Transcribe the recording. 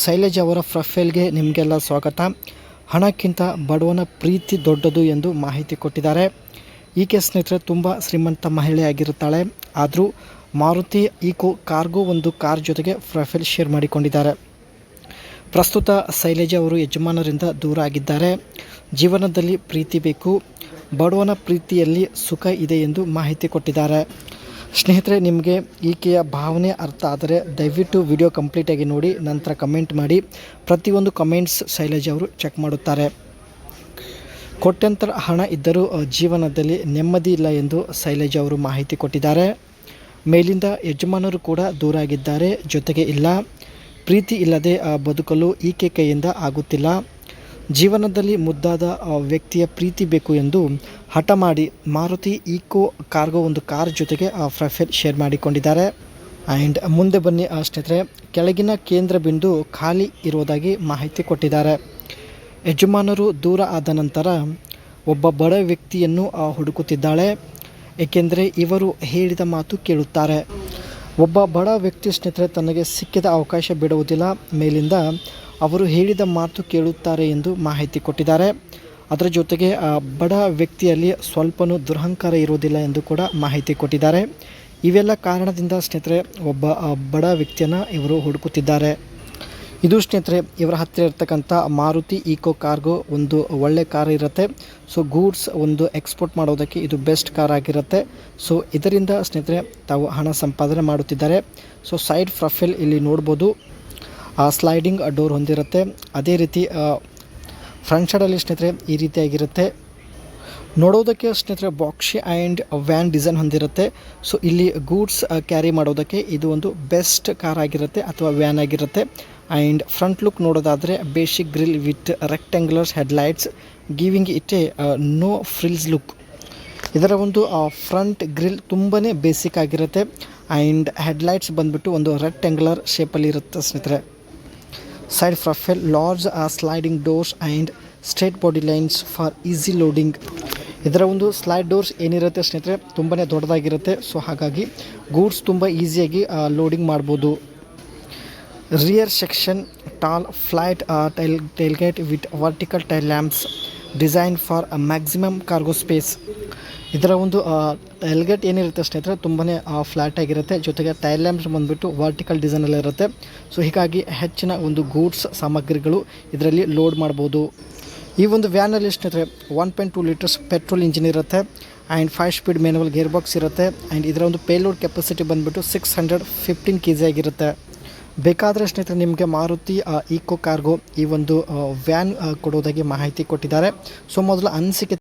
ಶೈಲಜ್ ಅವರ ಪ್ರೊಫೈಲ್ಗೆ ನಿಮಗೆಲ್ಲ ಸ್ವಾಗತ. ಹಣಕ್ಕಿಂತ ಬಡವನ ಪ್ರೀತಿ ದೊಡ್ಡದು ಎಂದು ಮಾಹಿತಿ ಕೊಟ್ಟಿದ್ದಾರೆ. ಈಕೆ ಸ್ನೇಹಿತರೆ ತುಂಬ ಶ್ರೀಮಂತ ಮಹಿಳೆಯಾಗಿರುತ್ತಾಳೆ. ಆದರೂ ಮಾರುತಿ ಈಕೋ ಕಾರ್ಗೋ ಒಂದು ಕಾರ್ ಜೊತೆಗೆ ಪ್ರೊಫೈಲ್ ಶೇರ್ ಮಾಡಿಕೊಂಡಿದ್ದಾರೆ. ಪ್ರಸ್ತುತ ಶೈಲಜಾ ಅವರು ಯಜಮಾನರಿಂದ ದೂರ ಆಗಿದ್ದಾರೆ. ಜೀವನದಲ್ಲಿ ಪ್ರೀತಿ ಬೇಕು, ಬಡವನ ಪ್ರೀತಿಯಲ್ಲಿ ಸುಖ ಇದೆ ಎಂದು ಮಾಹಿತಿ ಕೊಟ್ಟಿದ್ದಾರೆ. ಸ್ನೇಹಿತರೆ, ನಿಮಗೆ ಈಕೆಯ ಭಾವನೆ ಅರ್ಥ ಆದರೆ ದಯವಿಟ್ಟು ವಿಡಿಯೋ ಕಂಪ್ಲೀಟಾಗಿ ನೋಡಿ, ನಂತರ ಕಮೆಂಟ್ ಮಾಡಿ. ಪ್ರತಿಯೊಂದು ಕಮೆಂಟ್ಸ್ ಶೈಲಜಾ ಅವರು ಚೆಕ್ ಮಾಡುತ್ತಾರೆ. ಕೋಟ್ಯಂತರ ಹಣ ಇದ್ದರೂ ಜೀವನದಲ್ಲಿ ನೆಮ್ಮದಿ ಇಲ್ಲ ಎಂದು ಶೈಲಜಾ ಅವರು ಮಾಹಿತಿ ಕೊಟ್ಟಿದ್ದಾರೆ. ಮೇಲಿಂದ ಯಜಮಾನರು ಕೂಡ ದೂರ ಆಗಿದ್ದಾರೆ, ಜೊತೆಗೆ ಇಲ್ಲ. ಪ್ರೀತಿ ಇಲ್ಲದೆ ಬದುಕಲು ಈಕೆ ಕೈಯಿಂದ ಆಗುತ್ತಿಲ್ಲ. ಜೀವನದಲ್ಲಿ ಮುದ್ದಾದ ವ್ಯಕ್ತಿಯ ಪ್ರೀತಿ ಬೇಕು ಎಂದು ಹಠ ಮಾಡಿ ಮಾರುತಿ ಈಕೋ ಕಾರ್ಗೋ ಒಂದು ಕಾರ್ ಜೊತೆಗೆ ಪ್ರೊಫೈಲ್ ಶೇರ್ ಮಾಡಿಕೊಂಡಿದ್ದಾರೆ. ಆ್ಯಂಡ್ ಮುಂದೆ ಬನ್ನಿ ಸ್ನೇಹಿತರೆ, ಕೆಳಗಿನ ಕೇಂದ್ರ ಬಿಂದು ಖಾಲಿ ಇರುವುದಾಗಿ ಮಾಹಿತಿ ಕೊಟ್ಟಿದ್ದಾರೆ. ಯಜಮಾನರು ದೂರ ಆದ ನಂತರ ಒಬ್ಬ ಬಡ ವ್ಯಕ್ತಿಯನ್ನು ಹುಡುಕುತ್ತಿದ್ದಾಳೆ, ಏಕೆಂದರೆ ಇವರು ಹೇಳಿದ ಮಾತು ಕೇಳುತ್ತಾರೆ. ಒಬ್ಬ ಬಡ ವ್ಯಕ್ತಿ ಸ್ನೇಹಿತರೆ ತನಗೆ ಸಿಕ್ಕಿದ ಅವಕಾಶ ಬಿಡುವುದಿಲ್ಲ. ಮೇಲಿಂದ ಅವರು ಹೇಳಿದ ಮಾತು ಕೇಳುತ್ತಾರೆ ಎಂದು ಮಾಹಿತಿ ಕೊಟ್ಟಿದ್ದಾರೆ. ಅದರ ಜೊತೆಗೆ ಬಡ ವ್ಯಕ್ತಿಯಲ್ಲಿ ಸ್ವಲ್ಪನೂ ದುರಹಂಕಾರ ಇರುವುದಿಲ್ಲ ಎಂದು ಕೂಡ ಮಾಹಿತಿ ಕೊಟ್ಟಿದ್ದಾರೆ. ಇವೆಲ್ಲ ಕಾರಣದಿಂದ ಸ್ನೇಹಿತರೆ ಒಬ್ಬ ಬಡ ವ್ಯಕ್ತಿಯನ್ನು ಇವರು ಹುಡುಕುತ್ತಿದ್ದಾರೆ. ಇದು ಸ್ನೇಹಿತರೆ ಇವರ ಹತ್ತಿರ ಇರ್ತಕ್ಕಂಥ ಮಾರುತಿ ಈಕೋ ಕಾರ್ಗೋ ಒಂದು ಒಳ್ಳೆ ಕಾರ್ ಇರುತ್ತೆ. ಸೊ ಗೂಡ್ಸ್ ಒಂದು ಎಕ್ಸ್ಪೋರ್ಟ್ ಮಾಡೋದಕ್ಕೆ ಇದು ಬೆಸ್ಟ್ ಕಾರ್ ಆಗಿರುತ್ತೆ. ಸೊ ಇದರಿಂದ ಸ್ನೇಹಿತರೆ ತಾವು ಹಣ ಸಂಪಾದನೆ ಮಾಡುತ್ತಿದ್ದಾರೆ. ಸೊ ಸೈಡ್ ಪ್ರೊಫೈಲ್ ಇಲ್ಲಿ ನೋಡ್ಬೋದು, ಸ್ಲೈಡಿಂಗ್ ಡೋರ್ ಹೊಂದಿರುತ್ತೆ. ಅದೇ ರೀತಿ ಫ್ರಂಟ್ ಸೈಡಲ್ಲಿ ಸ್ನೇಹಿತರೆ ಈ ರೀತಿಯಾಗಿರುತ್ತೆ. ನೋಡೋದಕ್ಕೆ ಸ್ನೇಹಿತರೆ ಬಾಕ್ಸಿ ಆ್ಯಂಡ್ ವ್ಯಾನ್ ಡಿಸೈನ್ ಹೊಂದಿರುತ್ತೆ. ಸೊ ಇಲ್ಲಿ ಗೂಡ್ಸ್ ಕ್ಯಾರಿ ಮಾಡೋದಕ್ಕೆ ಇದು ಒಂದು ಬೆಸ್ಟ್ ಕಾರ್ ಆಗಿರುತ್ತೆ ಅಥವಾ ವ್ಯಾನ್ ಆಗಿರುತ್ತೆ. ಆ್ಯಂಡ್ ಫ್ರಂಟ್ ಲುಕ್ ನೋಡೋದಾದರೆ basic grille with rectangulars headlights giving it a no frills look. ಇದರ ಒಂದು ಫ್ರಂಟ್ ಗ್ರಿಲ್ ತುಂಬಾ ಬೇಸಿಕ್ ಆಗಿರುತ್ತೆ. ಆ್ಯಂಡ್ ಹೆಡ್ಲೈಟ್ಸ್ ಬಂದುಬಿಟ್ಟು ಒಂದು ರೆಕ್ಟ್ಯಾಂಗ್ಯುಲರ್ ಶೇಪಲ್ಲಿ ಇರುತ್ತೆ ಸ್ನೇಹಿತರೆ. Side profile large sliding doors and straight body lines for easy loading. ಇದರ ಒಂದು ಸ್ಲೈಡ್ ಡೋರ್ಸ್ ಏನಿರುತ್ತೆ ಸ್ನೇಹಿತರೆ ತುಂಬಾ ದೊಡ್ಡದಾಗಿರುತ್ತೆ. ಸೊ ಹಾಗಾಗಿ ಗೂಡ್ಸ್ ತುಂಬ ಈಸಿಯಾಗಿ ಲೋಡಿಂಗ್ ಮಾಡ್ಬೋದು. Rear section tall flight tailgate with vertical tail lamps design for maximum cargo space. ಇದರ ಒಂದು ಟೈಲ್ಗೇಟ್ ಏನಿರುತ್ತೆ ಸ್ನೇಹಿತರೆ ತುಂಬಾ ಫ್ಲ್ಯಾಟ್ ಆಗಿರುತ್ತೆ. ಜೊತೆಗೆ ಟೈಲ್ ಲ್ಯಾಂಪ್ಸ್ ಬಂದುಬಿಟ್ಟು ವರ್ಟಿಕಲ್ ಡಿಸೈನಲ್ಲಿ ಇರುತ್ತೆ. ಸೊ ಹೀಗಾಗಿ ಹೆಚ್ಚಿನ ಒಂದು ಗೂಡ್ಸ್ ಸಾಮಗ್ರಿಗಳು ಇದರಲ್ಲಿ ಲೋಡ್ ಮಾಡ್ಬೋದು. ಈ ಒಂದು ವ್ಯಾನಲ್ಲಿ ಸ್ನೇಹಿತರೆ 1.2 ಲೀಟರ್ಸ್ ಪೆಟ್ರೋಲ್ ಇಂಜಿನ್ ಇರುತ್ತೆ. And 5 speed manual gear box ಇರುತ್ತೆ. ಆ್ಯಂಡ್ ಇದರ ಒಂದು ಪೇಲೋಡ್ ಕೆಪಾಸಿಟಿ ಬಂದುಬಿಟ್ಟು 615 kg ಆಗಿರುತ್ತೆ. ಬೇಕಾದರೆ ಸ್ನೇಹಿತರೆ ನಿಮಗೆ ಮಾರುತಿ ಈಕೋ ಕಾರ್ಗೋ ಈ ಒಂದು ವ್ಯಾನ್ ಕೊಡೋದಾಗಿ ಮಾಹಿತಿ ಕೊಟ್ಟಿದ್ದಾರೆ. ಸೊ ಮೊದಲು ಅನಿಸಿಕೆ